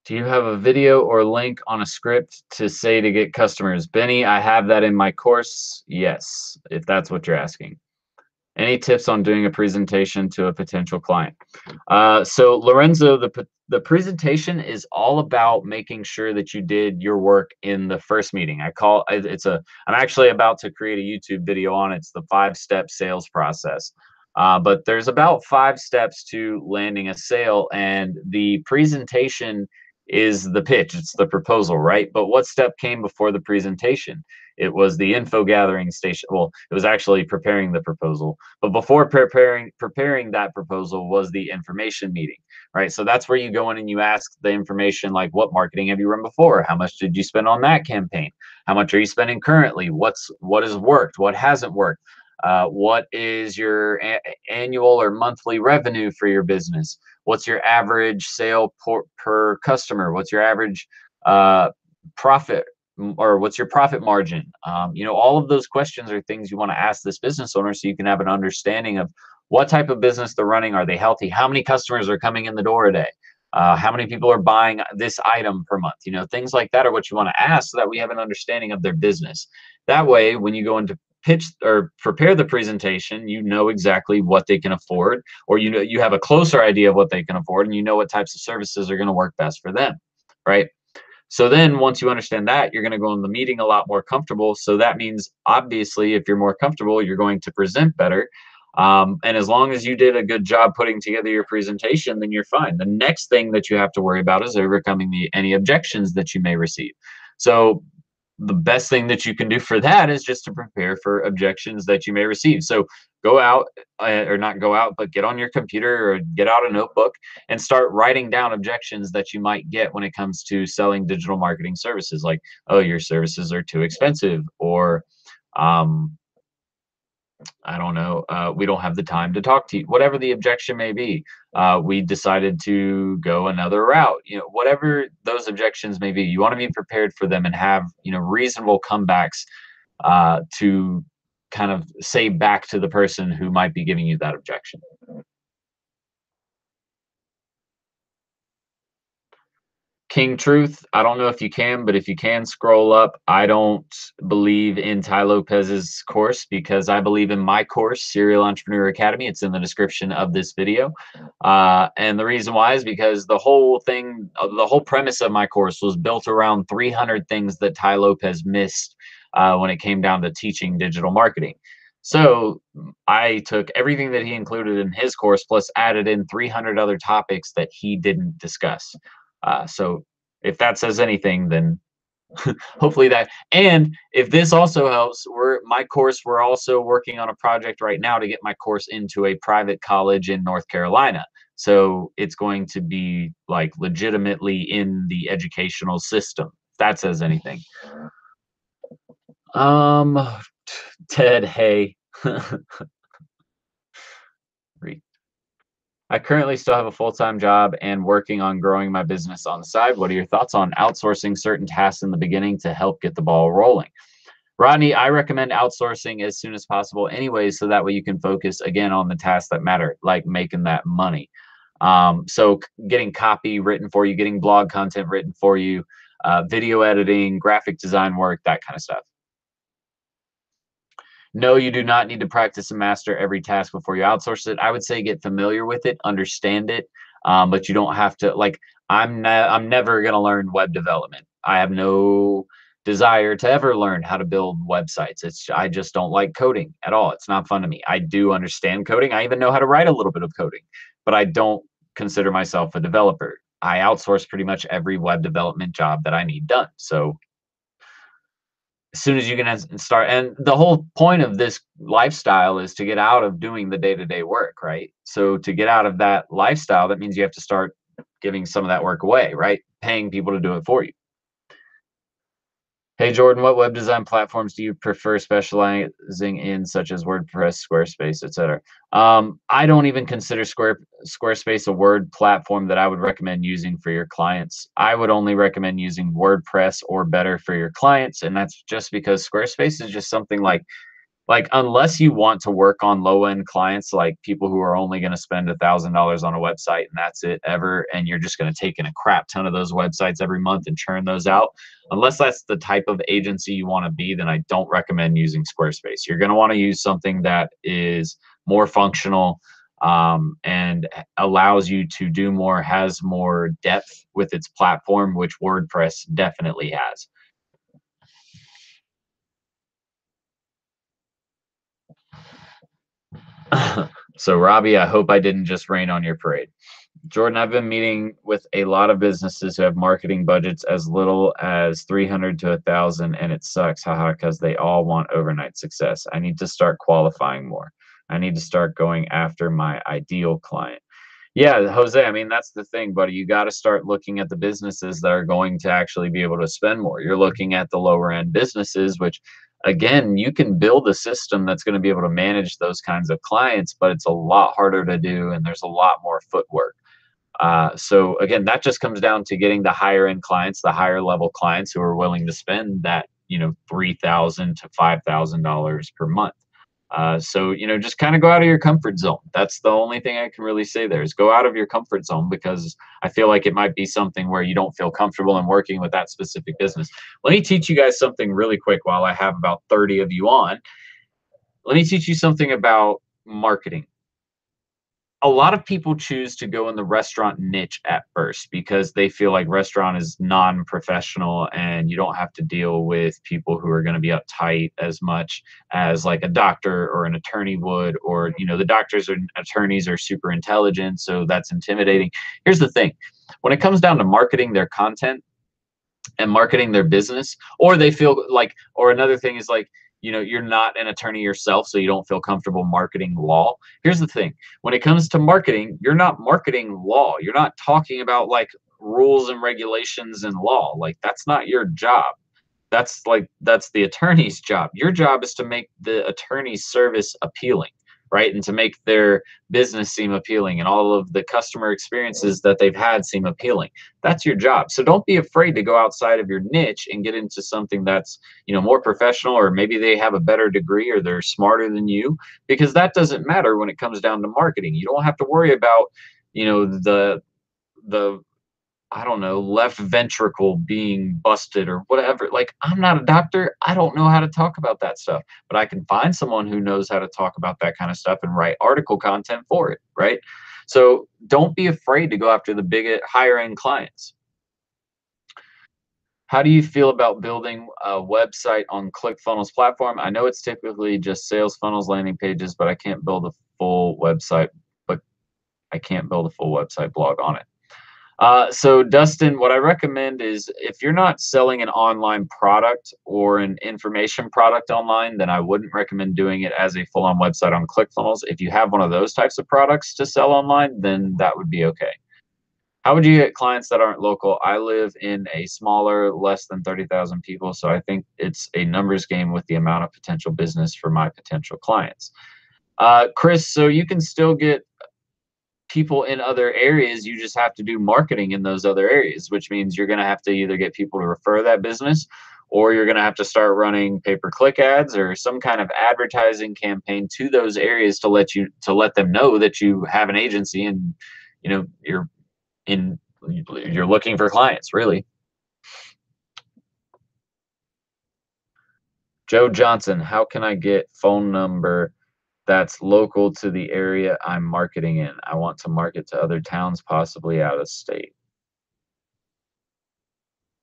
Do you have a video or link on a script to say to get customers? Benny, I have that in my course. Yes, if that's what you're asking. Any tips on doing a presentation to a potential client? So Lorenzo, the presentation is all about making sure that you did your work in the first meeting. I'm actually about to create a YouTube video on it. It's the 5-step sales process. But there's about 5 steps to landing a sale, and the presentation is the pitch. It's the proposal, right? But what step came before the presentation? It was the info gathering station. Well, it was actually preparing the proposal. But before preparing that proposal was the information meeting, right? So that's where you go in and you ask the information like, what marketing have you run before? How much did you spend on that campaign? How much are you spending currently? What has worked? What hasn't worked? What is your annual or monthly revenue for your business? What's your average sale per customer? What's your average profit, or what's your profit margin? All of those questions are things you want to ask this business owner so you can have an understanding of what type of business they're running. Are they healthy? How many customers are coming in the door a day? How many people are buying this item per month? Things like that are what you want to ask so that we have an understanding of their business. That way, when you go into pitch or prepare the presentation, you know exactly what they can afford, or you have a closer idea of what they can afford, and you know what types of services are going to work best for them, right? So then once you understand that, you're going to go in the meeting a lot more comfortable. So that means, obviously, if you're more comfortable, you're going to present better. And as long as you did a good job putting together your presentation, then you're fine. The next thing that you have to worry about is overcoming any objections that you may receive. So the best thing that you can do for that is just to prepare for objections that you may receive. So go out, or not go out, but get on your computer or get out a notebook and start writing down objections that you might get when it comes to selling digital marketing services. Like, oh, your services are too expensive, or um, I don't know, we don't have the time to talk to you, whatever the objection may be. We decided to go another route, whatever those objections may be. You want to be prepared for them and have, reasonable comebacks to kind of say back to the person who might be giving you that objection. King Truth, I don't know if you can, but if you can scroll up, I don't believe in Ty Lopez's course because I believe in my course, Serial Entrepreneur Academy. It's in the description of this video. And the reason why is because the whole premise of my course was built around 300 things that Ty Lopez missed when it came down to teaching digital marketing. So I took everything that he included in his course, plus added in 300 other topics that he didn't discuss. So if that says anything, then hopefully that. And if this also helps, we're also working on a project right now to get my course into a private college in North Carolina. So it's going to be like legitimately in the educational system. If that says anything. Ted, hey. I currently still have a full-time job and working on growing my business on the side. What are your thoughts on outsourcing certain tasks in the beginning to help get the ball rolling? Rodney, I recommend outsourcing as soon as possible anyways, so that way you can focus again on the tasks that matter, like making that money. So getting copy written for you, getting blog content written for you, video editing, graphic design work, that kind of stuff. No, you do not need to practice and master every task before you outsource it. I would say get familiar with it, understand it, but you don't have to. Like, I'm never going to learn web development. I have no desire to ever learn how to build websites. I just don't like coding at all. It's not fun to me. I do understand coding. I even know how to write a little bit of coding, but I don't consider myself a developer. I outsource pretty much every web development job that I need done. So as soon as you can start, and the whole point of this lifestyle is to get out of doing the day-to-day work, right? So to get out of that lifestyle, that means you have to start giving some of that work away, right? Paying people to do it for you. Hey, Jordan, what web design platforms do you prefer specializing in, such as WordPress, Squarespace, etc.? I don't even consider Squarespace a word platform that I would recommend using for your clients. I would only recommend using WordPress or better for your clients, and that's just because Squarespace is just something like unless you want to work on low-end clients, like people who are only going to spend $1,000 on a website and that's it ever, and you're just going to take in a crap ton of those websites every month and churn those out, unless that's the type of agency you want to be, then I don't recommend using Squarespace. You're going to want to use something that is more functional, and allows you to do more, has more depth with its platform, which WordPress definitely has. So Robbie, I hope I didn't just rain on your parade. Jordan, I've been meeting with a lot of businesses who have marketing budgets as little as 300 to 1,000, and it sucks, haha, because they all want overnight success. I need to start qualifying more. I need to start going after my ideal client. Yeah, Jose, I mean, that's the thing, buddy. You got to start looking at the businesses that are going to actually be able to spend more. You're looking at the lower end businesses, which, again, you can build a system that's going to be able to manage those kinds of clients, but it's a lot harder to do, and there's a lot more footwork. So again, that just comes down to getting the higher end clients, the higher level clients who are willing to spend that, $3,000 to $5,000 per month. So just kind of go out of your comfort zone. That's the only thing I can really say there is go out of your comfort zone, because I feel like it might be something where you don't feel comfortable in working with that specific business. Let me teach you guys something really quick while I have about 30 of you on. Let me teach you something about marketing. A lot of people choose to go in the restaurant niche at first because they feel like restaurant is non-professional and you don't have to deal with people who are going to be uptight as much as like a doctor or an attorney would, or the doctors and attorneys are super intelligent, so that's intimidating. Here's the thing. When it comes down to marketing their content and marketing their business, or they feel like, or another thing is like, you're not an attorney yourself, so you don't feel comfortable marketing law. Here's the thing. When it comes to marketing, you're not marketing law. You're not talking about like rules and regulations and law. Like, that's not your job. That's the attorney's job. Your job is to make the attorney's service appealing, right? And to make their business seem appealing and all of the customer experiences that they've had seem appealing. That's your job. So don't be afraid to go outside of your niche and get into something that's, more professional, or maybe they have a better degree or they're smarter than you, because that doesn't matter when it comes down to marketing. You don't have to worry about, the I don't know, left ventricle being busted or whatever. Like, I'm not a doctor. I don't know how to talk about that stuff, but I can find someone who knows how to talk about that kind of stuff and write article content for it, right? So don't be afraid to go after the big, higher end clients. How do you feel about building a website on ClickFunnels platform? I know it's typically just sales funnels, landing pages, but I can't build a full website, but I can't build a full website blog on it. So Dustin, what I recommend is if you're not selling an online product or an information product online, then I wouldn't recommend doing it as a full-on website on ClickFunnels. If you have one of those types of products to sell online, then that would be okay. How would you get clients that aren't local? I live in a smaller, less than 30,000 people, so I think it's a numbers game with the amount of potential business for my potential clients. Chris, so you can still get people in other areas. You just have to do marketing in those other areas, which means you're going to have to either get people to refer that business, or you're going to have to start running pay-per-click ads or some kind of advertising campaign to those areas to let them know that you have an agency and you're looking for clients, really. Joe Johnson, how can I get phone number that's local to the area I'm marketing in? I want to market to other towns, possibly out of state.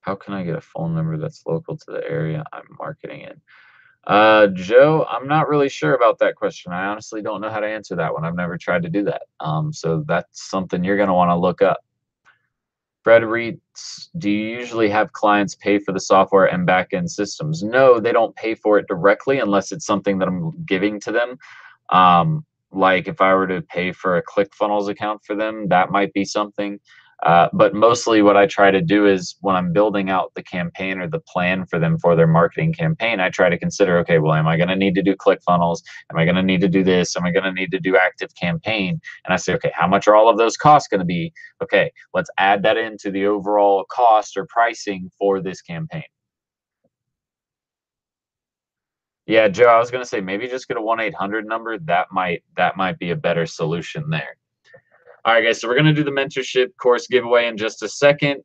How can I get a phone number that's local to the area I'm marketing in? Joe, I'm not really sure about that question. I honestly don't know how to answer that one. I've never tried to do that. So that's something you're going to want to look up. Fred reads, do you usually have clients pay for the software and back-end systems? No, they don't pay for it directly unless it's something that I'm giving to them. Like if I were to pay for a ClickFunnels account for them, that might be something. But mostly what I try to do is when I'm building out the campaign or the plan for them for their marketing campaign, I try to consider, okay, well, am I going to need to do ClickFunnels? Am I going to need to do this? Am I going to need to do active campaign? And I say, okay, how much are all of those costs going to be? Okay, let's add that into the overall cost or pricing for this campaign. Yeah, Joe, I was going to say maybe just get a 1-800 number. That might be a better solution there. All right, guys, so we're going to do the mentorship course giveaway in just a second.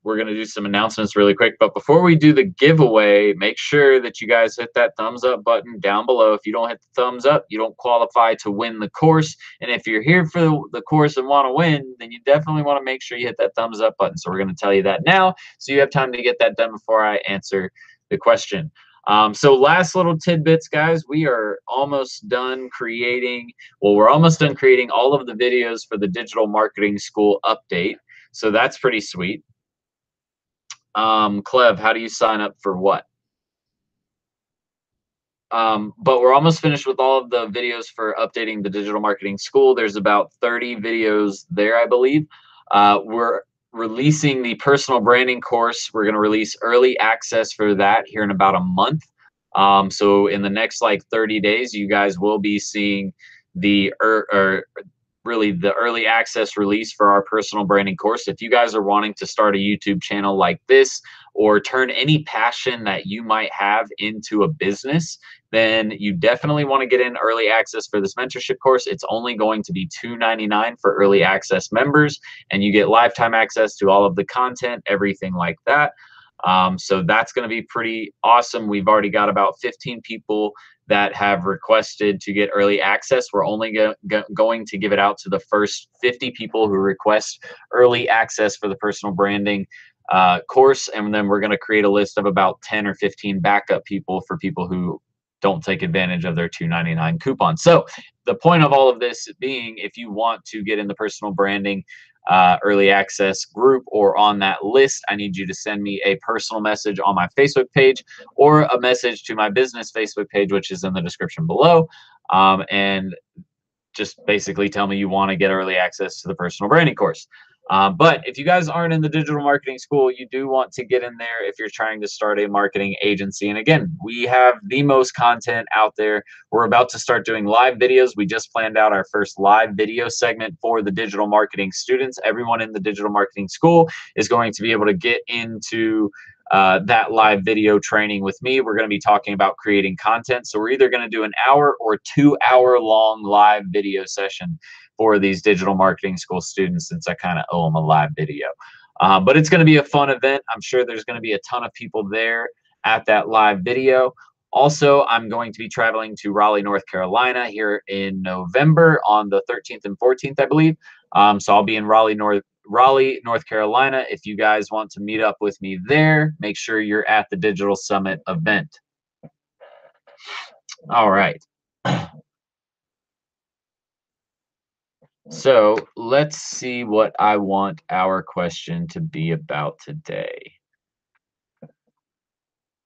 We're going to do some announcements really quick. But before we do the giveaway, make sure that you guys hit that thumbs up button down below. If you don't hit the thumbs up, you don't qualify to win the course. And if you're here for the course and want to win, then you definitely want to make sure you hit that thumbs up button. So we're going to tell you that now, so you have time to get that done before I answer the question. So last little tidbits, guys, we are almost done creating, well, we're almost done creating all of the videos for the Digital Marketing School update. So that's pretty sweet. Clev, how do you sign up for what? But we're almost finished with all of the videos for updating the Digital Marketing School. There's about 30 videos there, I believe. We're releasing the personal branding course. We're going to release early access for that here in about a month. So in the next like 30 days, you guys will be seeing the really the early access release for our personal branding course. If you guys are wanting to start a YouTube channel like this, or turn any passion that you might have into a business, then you definitely want to get in early access for this mentorship course. It's only going to be $2.99 for early access members, and you get lifetime access to all of the content, everything like that. So that's going to be pretty awesome. We've already got about 15 people that have requested to get early access. We're only going to give it out to the first 50 people who request early access for the personal branding course, and then we're going to create a list of about 10 or 15 backup people for people who don't take advantage of their $2.99 coupon. So the point of all of this being, if you want to get in the personal branding early access group or on that list, I need you to send me a personal message on my Facebook page or a message to my business Facebook page, which is in the description below, and just basically tell me you want to get early access to the personal branding course. But if you guys aren't in the digital marketing school, you do want to get in there if you're trying to start a marketing agency. And again, we have the most content out there. We're about to start doing live videos. We just planned out our first live video segment for the digital marketing students. Everyone in the digital marketing school is going to be able to get into that live video training with me. We're going to be talking about creating content. So we're either going to do an hour or 2-hour long live video session for these digital marketing school students, since I kind of owe them a live video. But it's going to be a fun event. I'm sure there's going to be a ton of people there at that live video. Also, I'm going to be traveling to Raleigh, North Carolina here in November on the 13th and 14th, I believe. So I'll be in Raleigh, North Carolina. If you guys want to meet up with me there, make sure you're at the Digital Summit event. All right. So let's see what I want our question to be about today.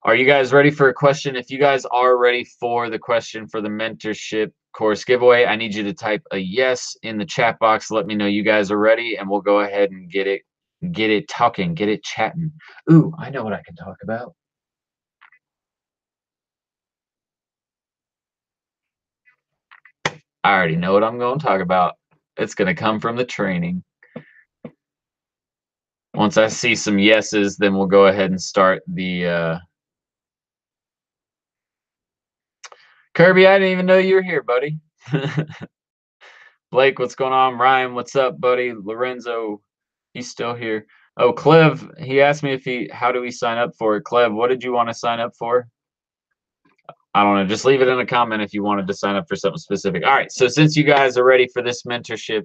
Are you guys ready for a question? If you guys are ready for the question for the mentorship course giveaway, I need you to type a yes in the chat box. Let me know you guys are ready, and we'll go ahead and get it talking, get it chatting. Ooh, I know what I can talk about. I already know what I'm going to talk about. It's going to come from the training. Once I see some yeses, then we'll go ahead and start the Kirby, I didn't even know you were here, buddy. Blake, what's going on? Ryan, what's up, buddy? Lorenzo, he's still here. Oh, Clev, he asked me how do we sign up for it? Clev, what did you want to sign up for? I don't know. Just leave it in a comment if you wanted to sign up for something specific. All right. So since you guys are ready for this mentorship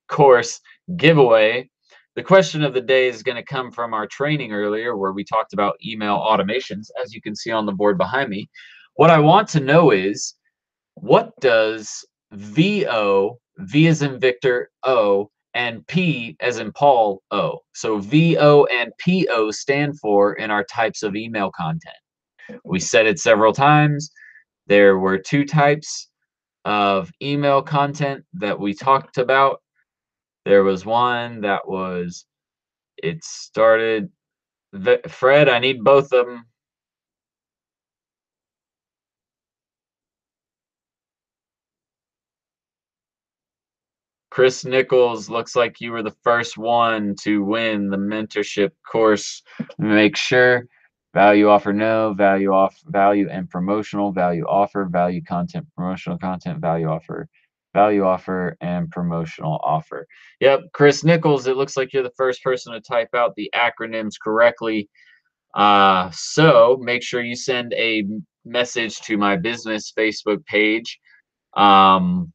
course giveaway, the question of the day is going to come from our training earlier where we talked about email automations, as you can see on the board behind me. What I want to know is, what does VO, V as in Victor, O, and P as in Paul, O? So VO and PO stand for in our types of email content. We said it several times. There were 2 types of email content that we talked about. There was one that was, it started, Fred, I need both of them. Chris Nichols, looks like you were the first one to win the mentorship course. Make sure. Value offer, no. Value and promotional. Value offer, value content, promotional content, value offer. value offer and promotional offer. Yep, Chris Nichols, it looks like you're the first person to type out the acronyms correctly. So make sure you send a message to my business Facebook page, um,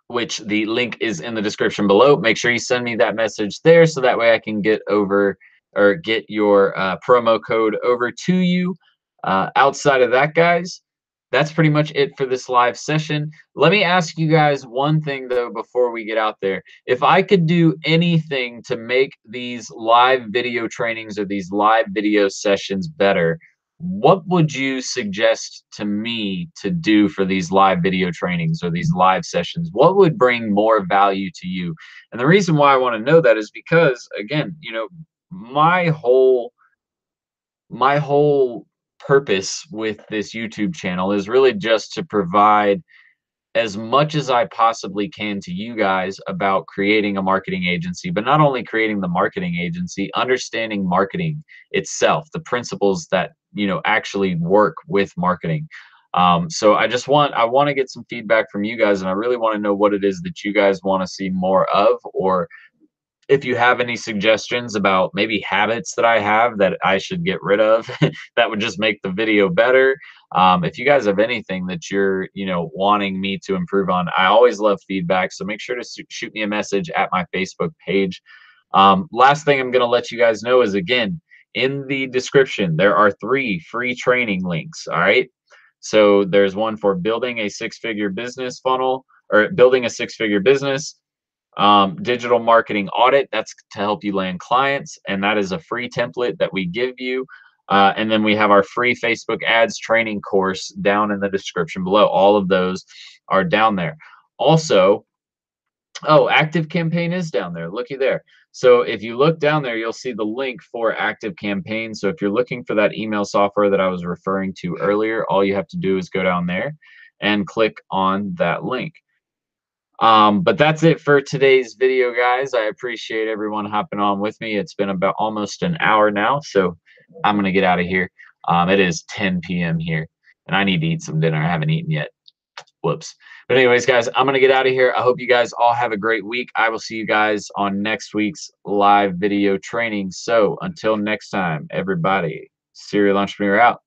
which the link is in the description below. Make sure you send me that message there so that way I can get over or get your promo code over to you. Outside of that, guys, that's pretty much it for this live session. Let me ask you guys one thing though before we get out there. If I could do anything to make these live video trainings or these live video sessions better, what would you suggest to me to do for these live video trainings or these live sessions? What would bring more value to you? And the reason why I want to know that is because, again, my whole purpose with this YouTube channel is really just to provide as much as I possibly can to you guys about creating a marketing agency, but not only creating the marketing agency, understanding marketing itself, the principles that, actually work with marketing. So I want to get some feedback from you guys, and I really want to know what it is that you guys want to see more of, or if you have any suggestions about maybe habits that I have that I should get rid of that would just make the video better. If you guys have anything that you're, wanting me to improve on, I always love feedback. So make sure to shoot me a message at my Facebook page. Last thing I'm going to let you guys know is, again, in the description, there are 3 free training links. All right. So there's one for building a 6-figure business funnel, or building a 6-figure business, digital marketing audit, that's to help you land clients, and that is a free template that we give you. And then we have our free Facebook ads training course down in the description below. All of those are down there. Also, active campaign is down there, looky there. So if you look down there, you'll see the link for active campaign. So if you're looking for that email software that I was referring to earlier, all you have to do is go down there and click on that link. But that's it for today's video, guys. I appreciate everyone hopping on with me. It's been about almost an hour now, so I'm gonna get out of here. It is 10 p.m. here, and I need to eat some dinner. I haven't eaten yet. Whoops. But anyways, guys, I'm gonna get out of here. I hope you guys all have a great week. I will see you guys on next week's live video training. So until next time, everybody, serial entrepreneur out.